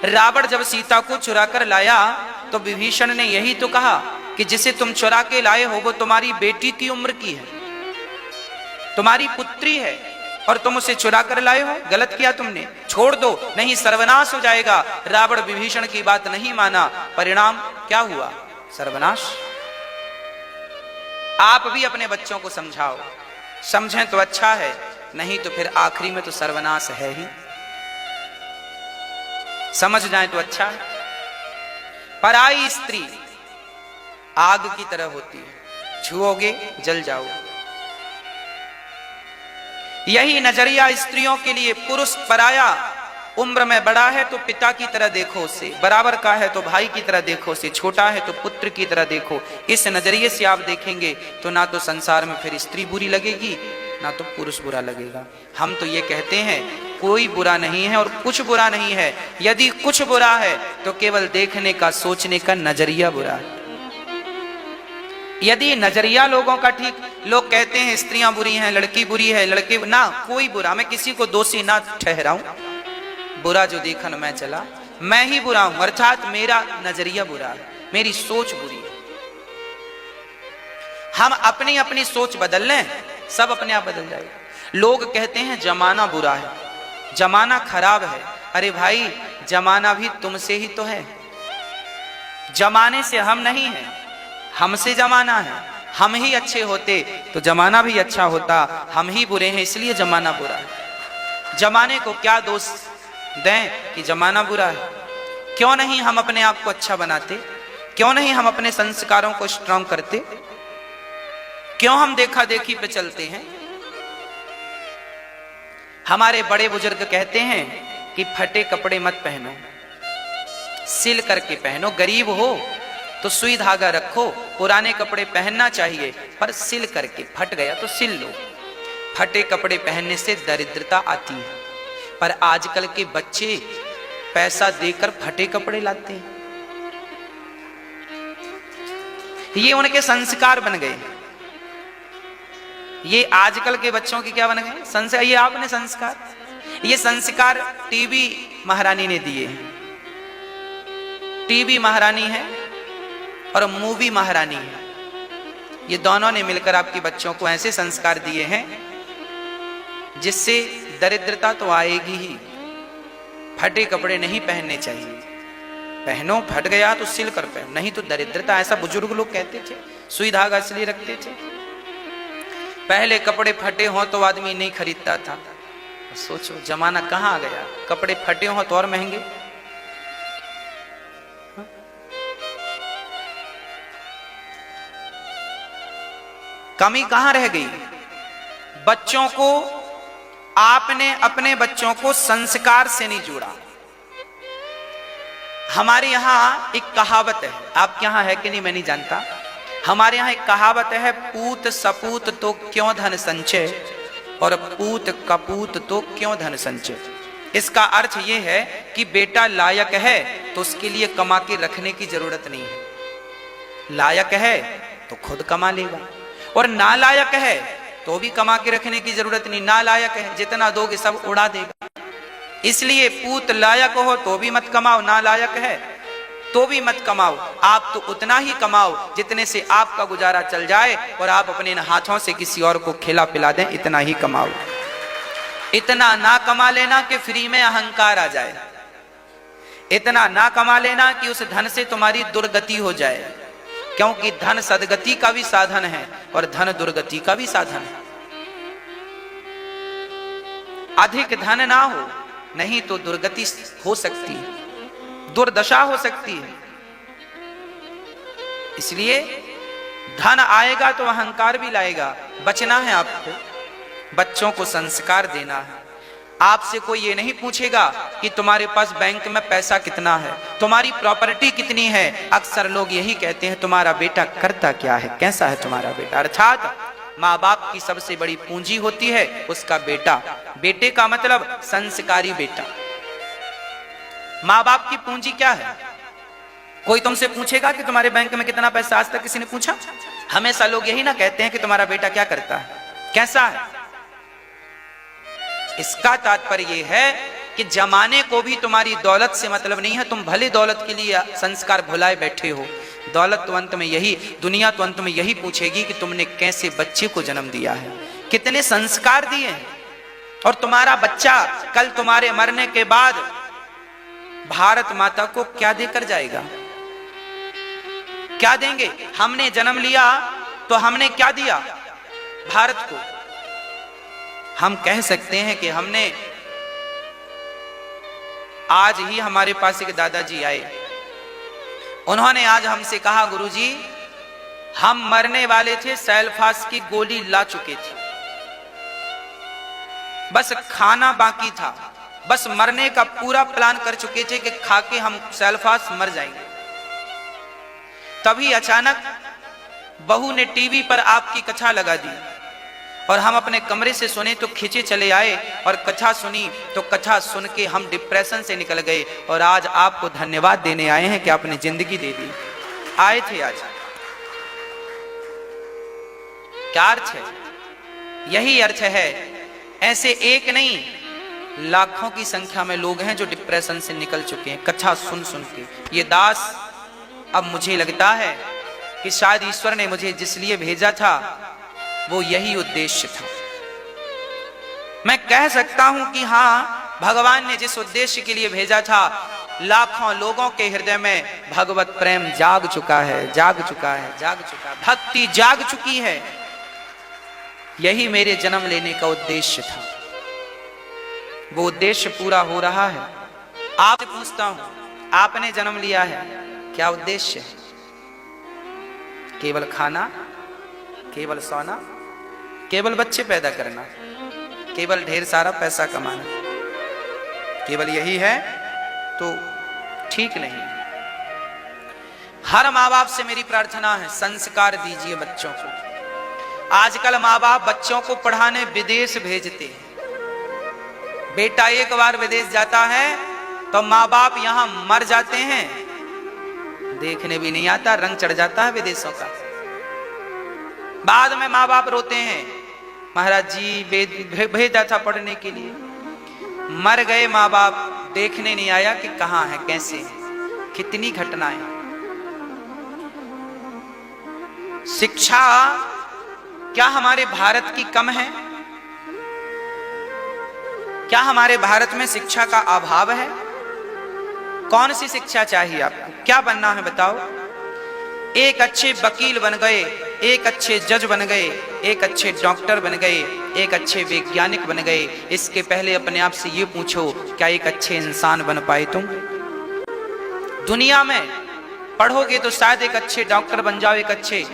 रावण जब सीता को चुरा कर लाया तो विभीषण ने यही तो कहा कि जिसे तुम चुरा के लाए हो वो तुम्हारी बेटी की उम्र की है, तुम्हारी पुत्री है, और तुम उसे चुरा कर लाए हो, गलत किया तुमने, छोड़ दो नहीं सर्वनाश हो जाएगा। रावण विभीषण की बात नहीं माना, परिणाम क्या हुआ? सर्वनाश। आप भी अपने बच्चों को समझाओ, समझें तो अच्छा है, नहीं तो फिर आखिरी में तो सर्वनाश है ही। समझ जाए तो अच्छा है। पराई स्त्री आग की तरह होती है, छुओगे जल जाओ। यही नजरिया स्त्रियों के लिए। पुरुष पराया, उम्र में बड़ा है तो पिता की तरह देखो उसे, बराबर का है तो भाई की तरह देखो उसे, छोटा है तो पुत्र की तरह देखो। इस नजरिए से आप देखेंगे तो ना तो संसार में फिर स्त्री बुरी लगेगी ना तो पुरुष बुरा लगेगा। हम तो ये कहते हैं कोई बुरा नहीं है और कुछ बुरा नहीं है। यदि कुछ बुरा है तो केवल देखने का, सोचने का नजरिया बुरा है। यदि नजरिया लोगों का ठीक, लोग कहते हैं स्त्रियां बुरी हैं, लड़की बुरी है, लड़के ना, कोई बुरा, मैं किसी को दोषी ना ठहराऊं। बुरा जो देखन मैं चला, मैं ही बुरा हूं, अर्थात मेरा नजरिया बुरा है, मेरी सोच बुरी है। हम अपनी अपनी सोच बदल लें, सब अपने आप बदल जाएगा। लोग कहते हैं जमाना बुरा है, जमाना खराब है। अरे भाई, जमाना भी तुमसे ही तो है, जमाने से हम नहीं हैं, हमसे जमाना है। हम ही अच्छे होते तो जमाना भी अच्छा होता, हम ही बुरे हैं इसलिए जमाना बुरा है। जमाने को क्या दोष दें कि जमाना बुरा है? क्यों नहीं हम अपने आप को अच्छा बनाते? क्यों नहीं हम अपने संस्कारों को स्ट्रांग करते? क्यों हम देखा देखी पे चलते हैं? हमारे बड़े बुजुर्ग कहते हैं कि फटे कपड़े मत पहनो, सिल करके पहनो। गरीब हो तो सुई धागा रखो, पुराने कपड़े पहनना चाहिए पर सिल करके। फट गया तो सिल लो। फटे कपड़े पहनने से दरिद्रता आती है, पर आजकल के बच्चे पैसा देकर फटे कपड़े लाते हैं। ये उनके संस्कार बन गए। ये आजकल के बच्चों के क्या बन गए? संस्कार। ये आपने संस्कार, ये संस्कार टीवी महारानी ने दिए हैं। टीवी महारानी है और मूवी महारानी है, ये दोनों ने मिलकर आपके बच्चों को ऐसे संस्कार दिए हैं जिससे दरिद्रता तो आएगी ही। फटे कपड़े नहीं पहनने चाहिए, पहनो, फट गया तो सिल कर पहनो, नहीं तो दरिद्रता। ऐसा बुजुर्ग लोग कहते थे, सुई धागा इसलिए रखते थे। पहले कपड़े फटे हों तो आदमी नहीं खरीदता था। सोचो जमाना कहां आ गया, कपड़े फटे हों तो और महंगे। कमी कहां रह गई? बच्चों को, आपने अपने बच्चों को संस्कार से नहीं जोड़ा। हमारे यहां एक कहावत है, आपके यहां है कि नहीं मैं नहीं जानता। हमारे यहां एक कहावत है, पूत सपूत तो क्यों धन संचय, और पूत कपूत तो क्यों धन संचय। इसका अर्थ यह है कि बेटा लायक है तो उसके लिए कमा के रखने की जरूरत नहीं है। लायक है तो खुद कमा लेगा, और नालायक है तो भी कमा के रखने की जरूरत नहीं। नालायक है, जितना दोगे सब उड़ा देगा। इसलिए पूत लायक हो तो भी मत कमाओ, नालायक है तो भी मत कमाओ। आप तो उतना ही कमाओ जितने से आपका गुजारा चल जाए, और आप अपने हाथों से किसी और को खिला पिला दें, इतना ही कमाओ। इतना ना कमा लेना कि फ्री में अहंकार आ जाए, इतना ना कमा लेना कि उस धन से तुम्हारी दुर्गति हो जाए, क्योंकि धन सदगति का भी साधन है और धन दुर्गति का भी साधन है। अधिक धन ना हो, नहीं तो दुर्गति हो सकती है, दुर्दशा हो सकती है। इसलिए धन आएगा तो अहंकार भी लाएगा। बचना है आपको, बच्चों को संस्कार देना है। आपसे कोई ये नहीं पूछेगा कि तुम्हारे पास बैंक में पैसा कितना है, तुम्हारी प्रॉपर्टी कितनी है। अक्सर लोग यही कहते हैं तुम्हारा बेटा करता क्या है, कैसा है तुम्हारा बेटा। अर्थात माँ बाप की सबसे बड़ी पूंजी होती है उसका बेटा। बेटे का मतलब संस्कारी बेटा। माँ बाप की पूंजी क्या है? कोई तुमसे पूछेगा कि तुम्हारे बैंक में कितना पैसा, आज तक किसी ने पूछा? हमेशा लोग यही ना कहते हैं कि तुम्हारा बेटा क्या करता है, कैसा है। इसका तात्पर्य यह है कि जमाने को भी तुम्हारी दौलत से मतलब नहीं है, तुम भले दौलत के लिए संस्कार भुलाए बैठे हो। दौलत तो अंत में यही, दुनिया तो अंत में यही पूछेगी कि तुमने कैसे बच्चे को जन्म दिया है, कितने संस्कार दिए हैं। और तुम्हारा बच्चा कल तुम्हारे मरने के बाद भारत माता को क्या देकर जाएगा? क्या देंगे? हमने जन्म लिया तो हमने क्या दिया भारत को? हम कह सकते हैं कि हमने, आज ही हमारे पास एक दादाजी आए, उन्होंने आज हमसे कहा, गुरुजी हम मरने वाले थे, सैलफास की गोली ला चुके थे, बस खाना बाकी था, बस मरने का पूरा प्लान कर चुके थे कि खा के हम सैलफास मर जाएंगे। तभी अचानक बहू ने टीवी पर आपकी कथा लगा दी और हम अपने कमरे से सुने तो खींचे चले आए और कथा सुनी तो कथा सुन के हम डिप्रेशन से निकल गए और आज आपको धन्यवाद देने आए हैं कि आपने जिंदगी दे दी। आए थे आज, क्या अर्थ है? यही अर्थ है। ऐसे एक नहीं, लाखों की संख्या में लोग हैं जो डिप्रेशन से निकल चुके हैं कथा सुन सुन के। ये दास, अब मुझे लगता है कि शायद ईश्वर ने मुझे जिस लिए भेजा था वो यही उद्देश्य था। मैं कह सकता हूं कि हाँ, भगवान ने जिस उद्देश्य के लिए भेजा था, लाखों लोगों के हृदय में भगवत प्रेम जाग चुका है, जाग चुका है, जाग चुका है, भक्ति जाग चुकी है। यही मेरे जन्म लेने का उद्देश्य था। वो उद्देश्य पूरा हो रहा है। आपसे पूछता हूं, आपने जन्म लिया है, क्या उद्देश्य है? केवल खाना, केवल सोना, केवल बच्चे पैदा करना, केवल ढेर सारा पैसा कमाना, केवल यही है तो ठीक नहीं। हर माँ बाप से मेरी प्रार्थना है, संस्कार दीजिए बच्चों को। आजकल माँ बाप बच्चों को पढ़ाने विदेश भेजते हैं। बेटा एक बार विदेश जाता है तो माँ बाप यहां मर जाते हैं, देखने भी नहीं आता, रंग चढ़ जाता है विदेशों का। बाद में माँ बाप रोते हैं, महाराज जी भेजा था पढ़ने के लिए, मर गए माँ बाप, देखने नहीं आया कि कहां है, कैसे है। कितनी घटनाएं। शिक्षा क्या हमारे भारत की कम है? क्या हमारे भारत में शिक्षा का अभाव है? कौन सी शिक्षा चाहिए आपको? क्या बनना है बताओ? एक अच्छे वकील बन गए, एक अच्छे जज बन गए, एक अच्छे डॉक्टर बन गए, एक अच्छे वैज्ञानिक बन गए। इसके पहले अपने आप से ये पूछो, क्या एक अच्छे इंसान बन पाए तुम? दुनिया में पढ़ोगे तो शायद एक अच्छे डॉक्टर बन जाओ, एक अच्छे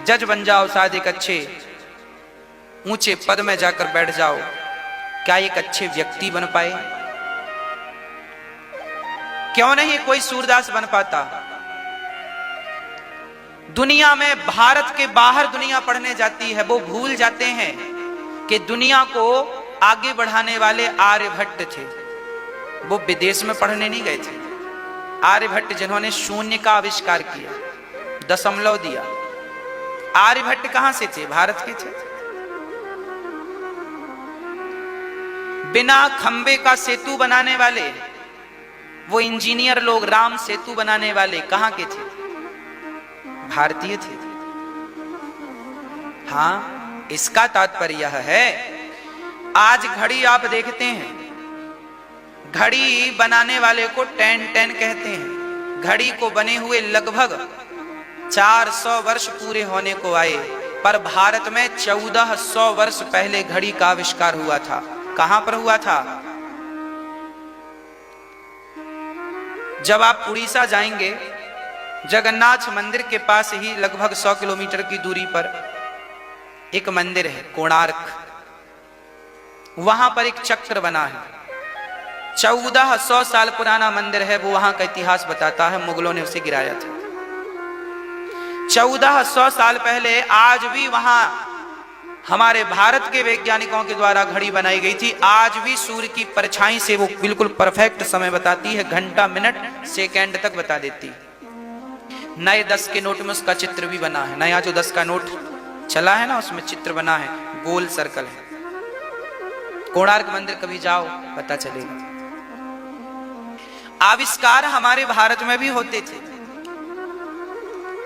जज बन जाओ, शायद एक अच्छे ऊंचे पद में जाकर बैठ जाओ। क्या एक अच्छे व्यक्ति बन पाए? क्यों नहीं कोई सूरदास बन पाता? दुनिया में, भारत के बाहर दुनिया पढ़ने जाती है, वो भूल जाते हैं कि दुनिया को आगे बढ़ाने वाले आर्यभट्ट थे। वो विदेश में पढ़ने नहीं गए थे। आर्यभट्ट जिन्होंने शून्य का आविष्कार किया, दशमलव दिया, आर्यभट्ट कहां से थे? भारत के थे। बिना खंबे का सेतु बनाने वाले वो इंजीनियर लोग, राम सेतु बनाने वाले कहां के थे? भारतीय थे। हां, इसका तात्पर्य यह है, आज घड़ी आप देखते हैं, घड़ी बनाने वाले को 10-10 कहते हैं। घड़ी को बने हुए लगभग 400 वर्ष पूरे होने को आए, पर भारत में 1400 वर्ष पहले घड़ी का आविष्कार हुआ था। कहां पर हुआ था? जब आप उड़ीसा जाएंगे, जगन्नाथ मंदिर के पास ही लगभग 100 किलोमीटर की दूरी पर एक मंदिर है, कोणार्क। वहां पर एक चक्र बना है, 1400 साल पुराना मंदिर है। वो वहां का इतिहास बताता है, मुगलों ने उसे गिराया था 1400 साल पहले। आज भी वहां हमारे भारत के वैज्ञानिकों के द्वारा घड़ी बनाई गई थी। आज भी सूर्य की परछाई से वो बिल्कुल परफेक्ट समय बताती है, घंटा, मिनट, सेकंड तक बता देती है। नए 10 के नोट में उसका चित्र भी बना है। नया जो 10 का नोट चला है ना, उसमें चित्र बना है, गोल सर्कल है। कोणार्क मंदिर कभी जाओ, पता चलेगा। आविष्कार हमारे भारत में भी होते थे।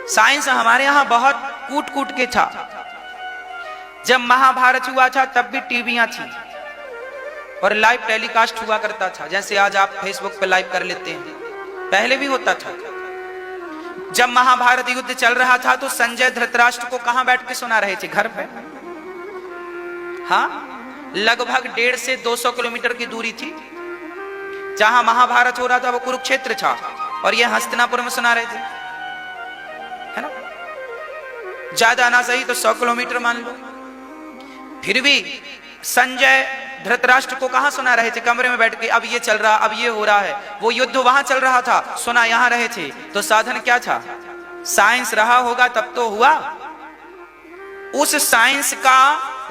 साइंस हमारे यहां बहुत कूट कूट के था। जब महाभारत हुआ था तब भी टीवियां थी और लाइव टेलीकास्ट हुआ करता था, जैसे आज आप फेसबुक पे लाइव कर लेते हैं, पहले भी होता था। जब महाभारत युद्ध चल रहा था तो संजय धृतराष्ट्र को कहां बैठ के सुना रहे थे? घर पे। हाँ, लगभग 150 से 200 किलोमीटर की दूरी थी। जहां महाभारत हो रहा था वो कुरुक्षेत्र था और ये हस्तिनापुर में सुना रहे थे, है ना। ज्यादा ना सही तो 100 किलोमीटर मान लो। फिर भी संजय धृतराष्ट्र को कहां सुना रहे थे? कमरे में बैठ के, अब ये चल रहा, अब ये हो रहा है। वो युद्ध वहां चल रहा था, सुना यहां रहे थे। तो साधन क्या था? साइंस रहा होगा तब तो हुआ। उस साइंस का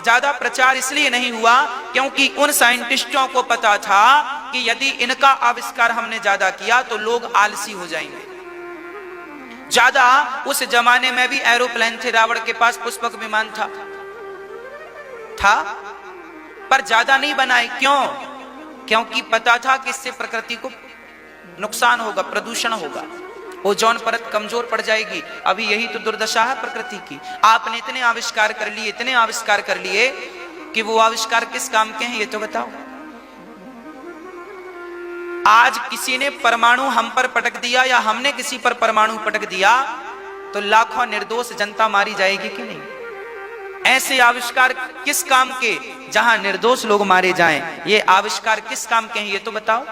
ज्यादा प्रचार इसलिए नहीं हुआ क्योंकि उन साइंटिस्टों को पता था कि यदि इनका आविष्कार हमने ज्यादा किया तो लोग आलसी हो जाएंगे। ज्यादा उस जमाने में भी एरोप्लेन थे, रावण के पास पुष्पक विमान था पर ज्यादा नहीं बनाए। क्यों? क्योंकि पता था कि इससे प्रकृति को नुकसान होगा, प्रदूषण होगा, ओजोन परत कमजोर पड़ जाएगी। अभी यही तो दुर्दशा है प्रकृति की। आपने इतने आविष्कार कर लिए, इतने आविष्कार कर लिए कि वो आविष्कार किस काम के हैं ये तो बताओ। आज किसी ने परमाणु हम पर पटक दिया या हमने किसी पर परमाणु पटक दिया तो लाखों निर्दोष जनता मारी जाएगी कि नहीं? ऐसे आविष्कार किस काम के जहां निर्दोष लोग मारे जाएं? ये आविष्कार किस काम के हैं ये तो बताओ।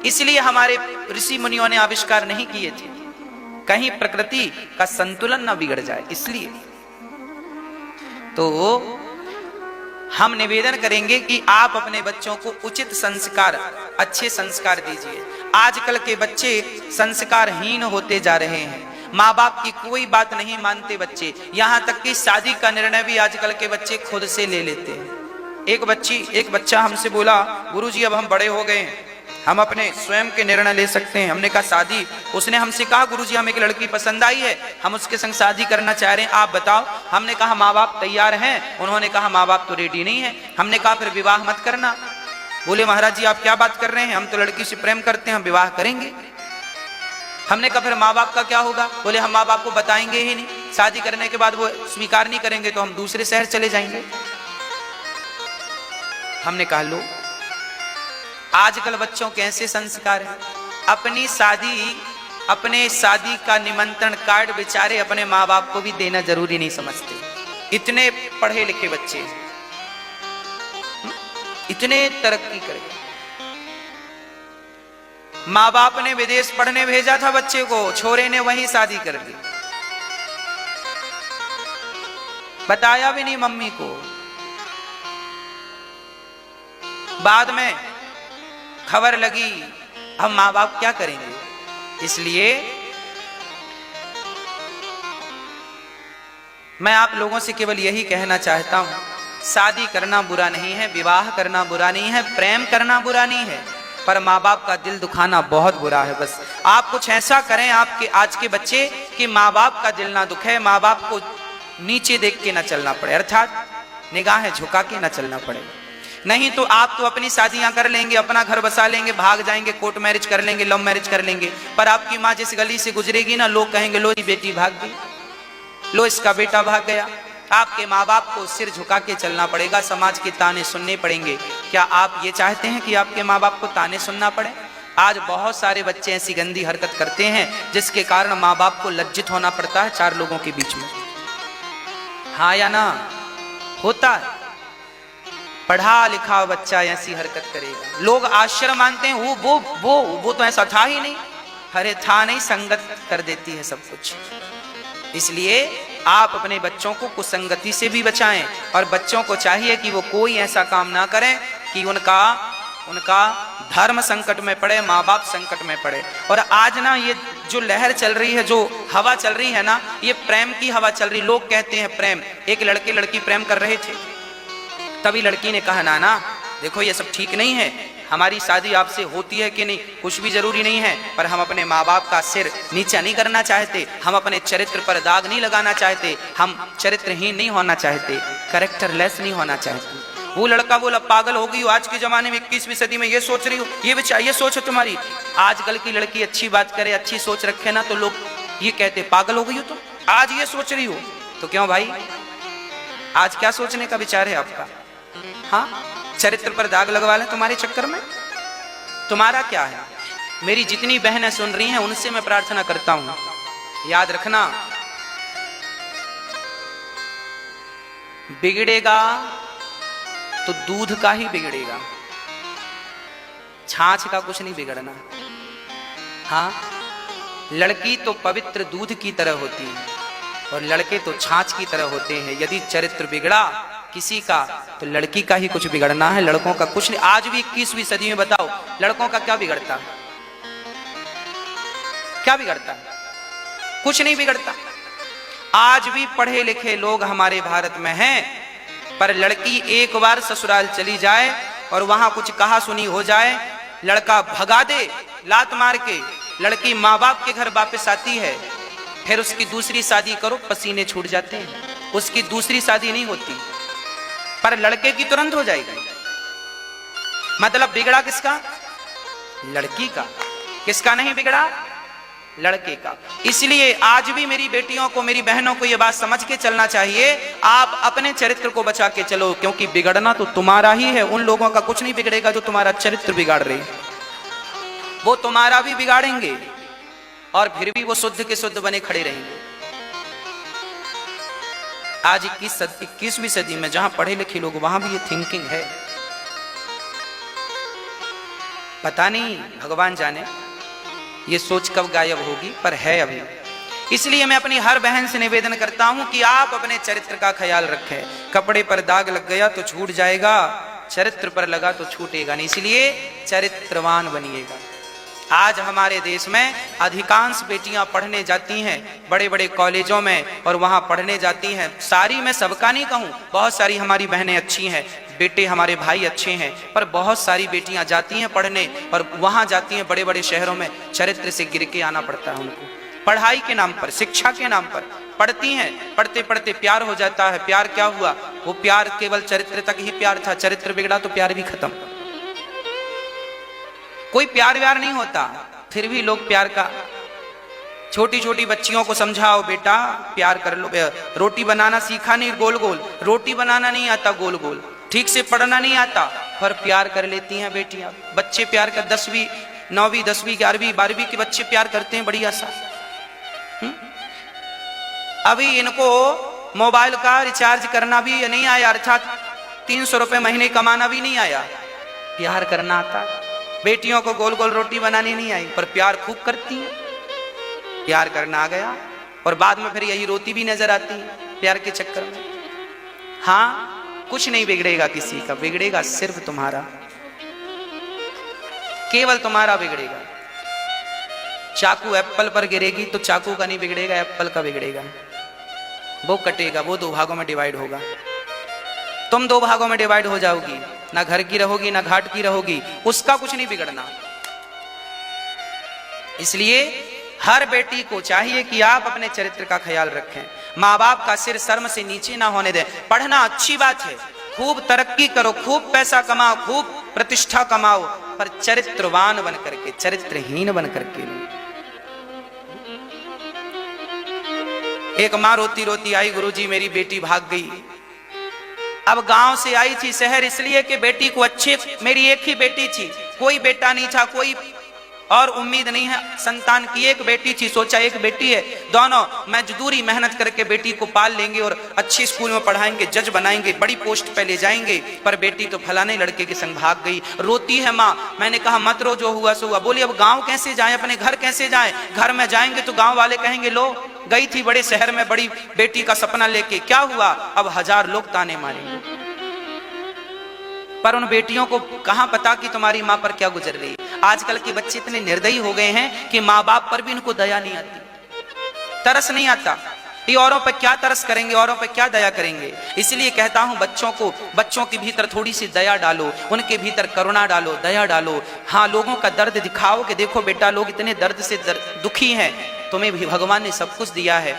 इसलिए हमारे ऋषि मुनियों ने आविष्कार नहीं किए थे, कहीं प्रकृति का संतुलन न बिगड़ जाए इसलिए। तो हम निवेदन करेंगे कि आप अपने बच्चों को उचित संस्कार, अच्छे संस्कार दीजिए। आजकल के बच्चे संस्कारहीन होते जा रहे हैं, माँ बाप की कोई बात नहीं मानते बच्चे। यहां तक कि शादी का निर्णय भी आजकल के बच्चे खुद से ले लेते हैं। एक बच्चा हमसे बोला, गुरुजी अब हम बड़े हो गए हैं, हम अपने स्वयं के निर्णय ले सकते हैं। हमने कहा शादी, उसने हमसे कहा गुरुजी हमें एक लड़की पसंद आई है, हम उसके संग शादी करना चाह रहे हैं, आप बताओ। हमने कहा माँ बाप तैयार हैं। उन्होंने कहा माँ बाप तो रेडी नहीं है। हमने कहा फिर विवाह मत करना। बोले महाराज जी आप क्या बात कर रहे हैं, हम तो लड़की से प्रेम करते हैं, हम विवाह करेंगे। हमने कहा फिर माँ बाप का क्या होगा? बोले हम माँ बाप को बताएंगे ही नहीं, शादी करने के बाद वो स्वीकार नहीं करेंगे तो हम दूसरे शहर चले जाएंगे। हमने कहा लो, आजकल बच्चों के ऐसे संस्कार हैं, अपने शादी का निमंत्रण कार्ड बेचारे अपने माँ बाप को भी देना जरूरी नहीं समझते। इतने पढ़े लिखे बच्चे, इतने तरक्की करे। माँ बाप ने विदेश पढ़ने भेजा था बच्चे को, छोरे ने वहीं शादी कर दी, बताया भी नहीं मम्मी को। बाद में खबर लगी, हम माँ बाप क्या करेंगे? इसलिए मैं आप लोगों से केवल यही कहना चाहता हूं, शादी करना बुरा नहीं है, विवाह करना बुरा नहीं है, प्रेम करना बुरा नहीं है, पर माँ बाप का दिल दुखाना बहुत बुरा है। बस आप कुछ ऐसा करें आपके आज के बच्चे कि माँ बाप का दिल ना दुखे, माँ बाप को नीचे देख के ना चलना पड़े, अर्थात निगाहें झुका के ना चलना पड़े। नहीं तो आप तो अपनी शादियां कर लेंगे, अपना घर बसा लेंगे, भाग जाएंगे, कोर्ट मैरिज कर लेंगे, लव मैरिज कर लेंगे, पर आपकी माँ जिस गली से गुजरेगी ना, लोग कहेंगे लो ये बेटी भाग गई, लो इसका बेटा भाग गया। आपके माँ बाप को सिर झुका के चलना पड़ेगा, समाज के ताने सुनने पड़ेंगे। क्या आप ये चाहते हैं कि आपके माँ बाप को ताने सुनना पड़े? आज बहुत सारे बच्चे ऐसी गंदी हरकत करते हैं जिसके कारण माँ बाप को लज्जित होना पड़ता है चार लोगों के बीच में। हाँ या ना? होता है। पढ़ा लिखा बच्चा ऐसी हरकत करेगा, लोग आश्चर्य मानते हैं, वो तो ऐसा था ही नहीं। अरे था नहीं, संगत कर देती है सब कुछ। इसलिए आप अपने बच्चों को कुसंगति से भी बचाएं और बच्चों को चाहिए कि वो कोई ऐसा काम ना करें कि उनका धर्म संकट में पड़े, माँ बाप संकट में पड़े। और आज ना ये जो लहर चल रही है, जो हवा चल रही है ना, ये प्रेम की हवा चल रही। लोग कहते हैं प्रेम, एक लड़के लड़की प्रेम कर रहे थे, तभी लड़की ने कहा नाना देखो ये सब ठीक नहीं है, हमारी शादी आपसे होती है कि नहीं कुछ भी जरूरी नहीं है, पर हम अपने माँ बाप का सिर नीचा नहीं करना चाहते, हम अपने चरित्र पर दाग नहीं लगाना चाहते, हम चरित्रहीन नहीं होना चाहते, कैरेक्टरलेस नहीं होना चाहते। वो लड़का बोला पागल हो गई हो, आज के जमाने में 21वीं सदी में ये सोच रही हो, ये बेचारा ये सोच है तुम्हारी। आजकल की लड़की अच्छी बात करे, अच्छी सोच रखे ना, तो लोग ये कहते पागल हो गई हो तुम, आज ये सोच रही हो। तो क्यों भाई, आज क्या सोचने का विचार है आपका? हाँ, चरित्र पर दाग लगवा ले तुम्हारे चक्कर में। तुम्हारा क्या है? मेरी जितनी बहनें सुन रही हैं उनसे मैं प्रार्थना करता हूं, याद रखना, बिगड़ेगा तो दूध का ही बिगड़ेगा, छाछ का कुछ नहीं बिगड़ना। हाँ, लड़की तो पवित्र दूध की तरह होती है और लड़के तो छाछ की तरह होते हैं। यदि चरित्र बिगड़ा किसी का तो लड़की का ही कुछ बिगड़ना है, लड़कों का कुछ नहीं। आज भी 21वीं सदी में बताओ लड़कों का क्या बिगड़ता है? क्या बिगड़ता है? कुछ नहीं बिगड़ता। आज भी पढ़े लिखे लोग हमारे भारत में हैं, पर लड़की एक बार ससुराल चली जाए और वहां कुछ कहा सुनी हो जाए, लड़का भगा दे लात मार के, लड़की माँ बाप के घर वापस आती है, फिर उसकी दूसरी शादी करो, पसीने छूट जाते हैं, उसकी दूसरी शादी नहीं होती, पर लड़के की तुरंत हो जाएगी। मतलब बिगड़ा किसका? लड़की का। किसका नहीं बिगड़ा? लड़के का। इसलिए आज भी मेरी बेटियों को, मेरी बहनों को यह बात समझ के चलना चाहिए, आप अपने चरित्र को बचा के चलो, क्योंकि बिगड़ना तो तुम्हारा ही है, उन लोगों का कुछ नहीं बिगड़ेगा जो तुम्हारा चरित्र बिगाड़ रहे हैं। वो तुम्हारा भी बिगाड़ेंगे और फिर भी वो शुद्ध के शुद्ध बने खड़े रहेंगे। आज 21वीं सदी में जहां पढ़े लिखे लोग, वहां भी ये थिंकिंग है। पता नहीं, भगवान जाने ये सोच कब गायब होगी, पर है अभी। इसलिए मैं अपनी हर बहन से निवेदन करता हूं कि आप अपने चरित्र का ख्याल रखें। कपड़े पर दाग लग गया तो छूट जाएगा, चरित्र पर लगा तो छूटेगा नहीं, इसलिए चरित्रवान बनिएगा। आज हमारे देश में अधिकांश बेटियां पढ़ने जाती हैं बड़े बड़े कॉलेजों में, और वहां पढ़ने जाती हैं। सारी मैं सबका नहीं कहूं, बहुत सारी हमारी बहनें अच्छी हैं, बेटे हमारे भाई अच्छे हैं, पर बहुत सारी बेटियां जाती हैं पढ़ने और वहां जाती हैं बड़े बड़े शहरों में, चरित्र से गिर के आना पड़ता है उनको। पढ़ाई के नाम पर, शिक्षा के नाम पर पढ़ती हैं, पढ़ते पढ़ते प्यार हो जाता है। प्यार क्या हुआ? वो प्यार केवल चरित्र तक ही प्यार था, चरित्र बिगड़ा तो प्यार भी खत्म। कोई प्यार व्यार नहीं होता, फिर भी लोग प्यार का। छोटी छोटी बच्चियों को समझाओ, बेटा प्यार कर लो, रोटी बनाना सीखा नहीं गोल गोल, रोटी बनाना नहीं आता गोल गोल, ठीक से पढ़ना नहीं आता, पर प्यार कर लेती हैं बेटियां। बच्चे प्यार कर 10वीं 9वीं 10वीं 11वीं 12वीं के बच्चे प्यार करते हैं बड़ी आसान। अभी इनको मोबाइल का रिचार्ज करना भी नहीं आया, अर्थात 300 रुपए महीने कमाना भी नहीं आया, प्यार करना आता। बेटियों को गोल गोल रोटी बनानी नहीं आई, पर प्यार खूब करती हैं, प्यार करना आ गया, और बाद में फिर यही रोती भी नजर आती है प्यार के चक्कर में। हाँ, कुछ नहीं बिगड़ेगा किसी का, बिगड़ेगा सिर्फ तुम्हारा, केवल तुम्हारा बिगड़ेगा। चाकू एप्पल पर गिरेगी तो चाकू का नहीं बिगड़ेगा, एप्पल का बिगड़ेगा। वो कटेगा, वो 2 भागों में डिवाइड होगा, तुम 2 भागों में डिवाइड हो जाओगी, ना घर की रहोगी ना घाट की रहोगी, उसका कुछ नहीं बिगड़ना। इसलिए हर बेटी को चाहिए कि आप अपने चरित्र का ख्याल रखें, माँ बाप का सिर शर्म से नीचे ना होने दें। पढ़ना अच्छी बात है, खूब तरक्की करो, खूब पैसा कमाओ, खूब प्रतिष्ठा कमाओ, पर चरित्रवान बन करके, चरित्रहीन बन करके नहीं। एक माँ रोती रोती आई, गुरुजी मेरी बेटी भाग गई। अब गांव से आई थी शहर, इसलिए कि बेटी को अच्छे, मेरी एक ही बेटी थी, कोई बेटा नहीं था, कोई और उम्मीद नहीं है संतान की, एक बेटी थी। सोचा एक बेटी है, दोनों मजदूरी मेहनत करके बेटी को पाल लेंगे और अच्छे स्कूल में पढ़ाएंगे, जज बनाएंगे, बड़ी पोस्ट पे ले जाएंगे। पर बेटी तो फलाने लड़के के संग भाग गई। रोती है माँ। मैंने कहा मत रो, जो हुआ सो हुआ। बोली अब गांव कैसे जाएं, अपने घर कैसे जाएं? घर में जाएंगे तो गांव वाले कहेंगे लो गई थी बड़े शहर में बड़ी बेटी का सपना लेके, क्या हुआ? अब 1000 लोग ताने मारेंगे। पर उन बेटियों को कहां पता कि तुम्हारी मां पर क्या गुजर रही है। आजकल के बच्चे इतने निर्दयी हो गए हैं कि माँ बाप पर भी इनको दया नहीं आती, तरस नहीं आता। ये औरों पर क्या तरस करेंगे, औरों पर क्या दया करेंगे। इसलिए कहता हूं बच्चों को, बच्चों के भीतर थोड़ी सी दया डालो, उनके भीतर करुणा डालो, दया डालो। हाँ, लोगों का दर्द दिखाओ कि देखो बेटा लोग इतने दर्द से दुखी हैं, तुम्हें भी भगवान ने सब कुछ दिया है।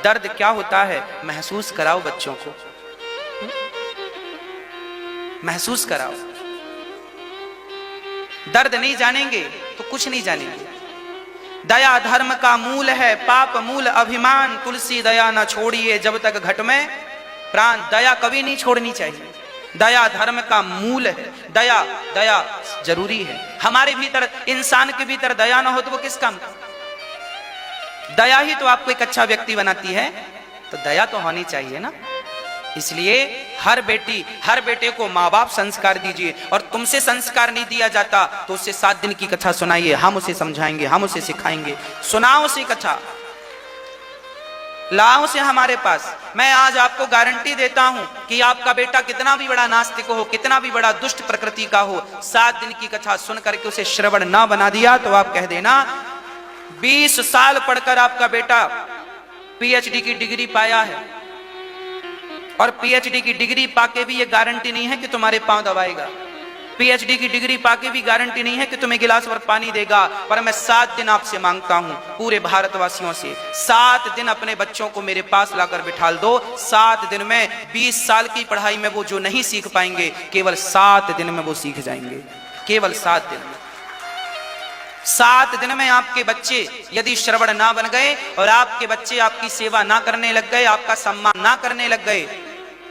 दर्द क्या होता है महसूस कराओ बच्चों को। महसूस कराओ। दर्द नहीं जानेंगे तो कुछ नहीं जानेंगे। दया धर्म का मूल है, पाप मूल अभिमान, तुलसी दया न छोड़िए जब तक घट में प्राण। दया कभी नहीं छोड़नी चाहिए, दया धर्म का मूल है। दया दया जरूरी है। हमारे भीतर, इंसान के भीतर दया ना हो तो वो किस काम का? दया ही तो आपको एक अच्छा व्यक्ति बनाती है, तो दया तो होनी चाहिए ना। इसलिए हर बेटी, हर बेटे को माँ बाप संस्कार दीजिए, और तुमसे संस्कार नहीं दिया जाता तो उससे 7 दिन की कथा सुनाइए, हम उसे समझाएंगे, हम उसे सिखाएंगे। सुनाओ उसे कथा, लाओ से हमारे पास। मैं आज आपको गारंटी देता हूं कि आपका बेटा कितना भी बड़ा नास्तिक हो, कितना भी बड़ा दुष्ट प्रकृति का हो, 7 दिन की कथा सुन करके उसे श्रवण ना बना दिया तो आप कह देना 20 साल पढ़कर आपका बेटा पीएचडी की डिग्री पाया है, और पीएचडी की डिग्री पाके भी ये गारंटी नहीं है कि तुम्हारे पांव दबाएगा। पीएचडी की डिग्री पाके भी गारंटी नहीं है कि तुम्हें गिलास भर पानी देगा। पर मैं 7 दिन आपसे मांगता हूं, पूरे भारतवासियों से, 7 दिन अपने बच्चों को मेरे पास लाकर बिठाल दो। 7 दिन में 20 साल की पढ़ाई में वो जो नहीं सीख पाएंगे, केवल 7 दिन में वो सीख जाएंगे। केवल 7 दिन में। 7 दिन में आपके बच्चे यदि श्रवण ना बन गए और आपके बच्चे आपकी सेवा ना करने लग गए, आपका सम्मान ना करने लग गए,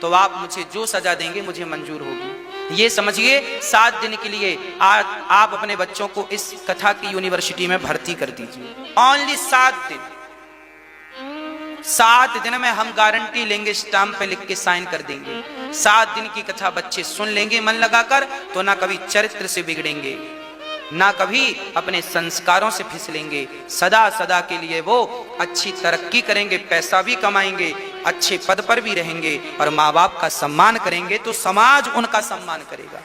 तो आप मुझे जो सजा देंगे मुझे मंजूर होगी। ये समझिए, 7 दिन के लिए आप अपने बच्चों को इस कथा की यूनिवर्सिटी में भर्ती कर दीजिए। ओनली 7 दिन। 7 दिन में हम गारंटी लेंगे, स्टाम्प पे लिख के साइन कर देंगे। 7 दिन की कथा बच्चे सुन लेंगे मन लगाकर, तो ना कभी चरित्र से बिगड़ेंगे, ना कभी अपने संस्कारों से फिसलेंगे। सदा सदा के लिए वो अच्छी तरक्की करेंगे, पैसा भी कमाएंगे, अच्छे पद पर भी रहेंगे, और माँ बाप का सम्मान करेंगे तो समाज उनका सम्मान करेगा।